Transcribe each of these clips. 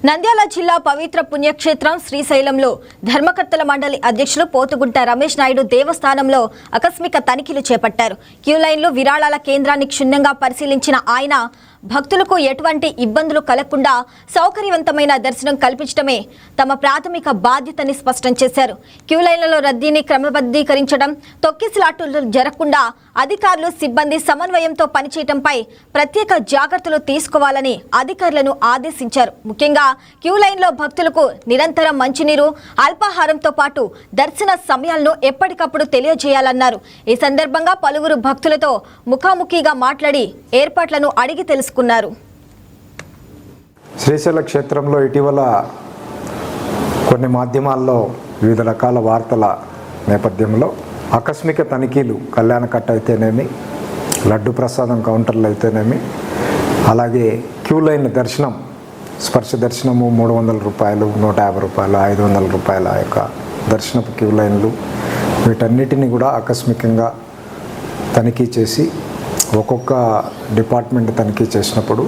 నంద్యాల జిల్లా పవిత్ర పుణ్యక్షేత్రం శ్రీశైలంలో ధర్మకర్తల మండలి అధ్యక్షులు పోతుగుంట రమేష్ నాయుడు దేవస్థానంలో ఆకస్మిక తనిఖీలు చేపట్టారు. క్యూ లైన్లో విరాళాల కేంద్రాన్ని క్షుణ్ణంగా పరిశీలించిన ఆయన భక్తులకు ఎటువంటి ఇబ్బందులు కలగకుండా సౌకర్యవంతమైన దర్శనం కల్పించడమే తమ ప్రాథమిక బాధ్యతని స్పష్టం చేశారు. క్యూ లైన్లలో రద్దీని క్రమబద్ధీకరించడం, తొక్కిసలాటలు జరగకుండా అధికారులు సిబ్బంది సమన్వయంతో పనిచేయడంపై ప్రత్యేక జాగ్రత్తలు తీసుకోవాలని అధికారులను ఆదేశించారు. ముఖ్యంగా క్యూ లైన్లో భక్తులకు నిరంతరం మంచినీరు, అల్పాహారంతో పాటు దర్శన సమయాలను ఎప్పటికప్పుడు తెలియజేయాలన్నారు. ఈ సందర్భంగా పలువురు భక్తులతో ముఖాముఖిగా మాట్లాడి ఏర్పాట్లను అడిగి తెలుసుకున్నారు. శ్రీశైల క్షేత్రంలో ఇటీవల కొన్ని మాధ్యమాల్లో వివిధ రకాల వార్తల నేపథ్యంలో ఆకస్మిక తనిఖీలు కళ్యాణకట్ట అయితేనేమి, లడ్డు ప్రసాదం కౌంటర్లు అయితేనేమి, అలాగే క్యూ లైన్ దర్శనం, స్పర్శ దర్శనము 300 రూపాయలు, 150 రూపాయలు, 500 రూపాయల యొక్క దర్శనపు క్యూ లైన్లు, వీటన్నిటిని కూడా ఆకస్మికంగా తనిఖీ చేసి ఒక్కొక్క డిపార్ట్మెంట్ తనిఖీ చేసినప్పుడు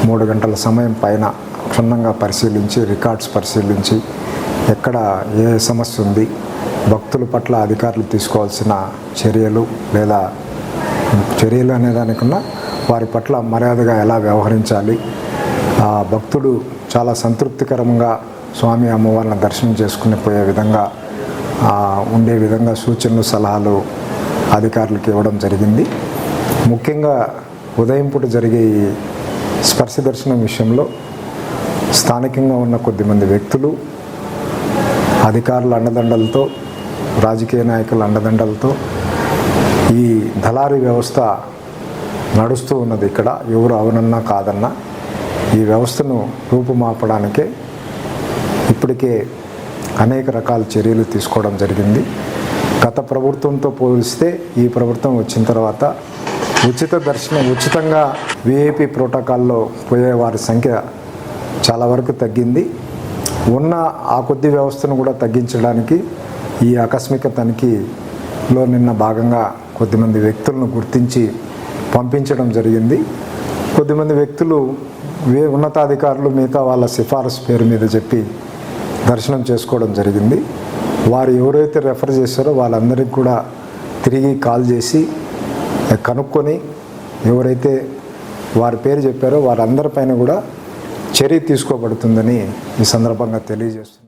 3 గంటల సమయం పైన క్షుణ్ణంగా పరిశీలించి, రికార్డ్స్ పరిశీలించి, ఎక్కడ ఏ సమస్య ఉంది, భక్తుల పట్ల అధికారులు తీసుకోవాల్సిన చర్యలు లేదా చర్యలు అనేదానికన్నా వారి పట్ల మర్యాదగా ఎలా వ్యవహరించాలి, ఆ భక్తుడు చాలా సంతృప్తికరంగా స్వామి అమ్మవారిని దర్శనం చేసుకుని పోయే విధంగా ఉండే విధంగా సూచనలు, సలహాలు అధికారులకు ఇవ్వడం జరిగింది. ముఖ్యంగా ఉదయం పూట జరిగే ఈ స్పర్శ దర్శనం విషయంలో స్థానికంగా ఉన్న కొద్దిమంది వ్యక్తులు, అధికారుల అండదండలతో, రాజకీయ నాయకుల అండదండలతో ఈ దళారీ వ్యవస్థ నడుస్తూ ఉన్నది. ఇక్కడ ఎవరు అవునన్నా కాదన్నా ఈ వ్యవస్థను రూపుమాపడానికే ఇప్పటికే అనేక రకాల చర్యలు తీసుకోవడం జరిగింది. గత ప్రభుత్వంతో పోలిస్తే ఈ ప్రభుత్వం వచ్చిన తర్వాత ఉచిత దర్శనం, ఉచితంగా విఐపి ప్రోటోకాల్లో పోయే వారి సంఖ్య చాలా వరకు తగ్గింది. ఉన్న ఆ కొద్ది వ్యవస్థను కూడా తగ్గించడానికి ఈ ఆకస్మిక తనిఖీలో నిన్న భాగంగా కొద్దిమంది వ్యక్తులను గుర్తించి పంపించడం జరిగింది. కొద్దిమంది వ్యక్తులు ఉన్నతాధికారులు మిగతా వాళ్ళ సిఫారసు పేరు మీద చెప్పి దర్శనం చేసుకోవడం జరిగింది. వారు ఎవరైతే రెఫర్ చేశారో వాళ్ళందరికీ కూడా తిరిగి కాల్ చేసి కనుక్కొని ఎవరైతే వారి పేరు చెప్పారో వారందరిపైన కూడా చర్య తీసుకోబడుతుందని ఈ సందర్భంగా తెలియజేస్తున్నారు.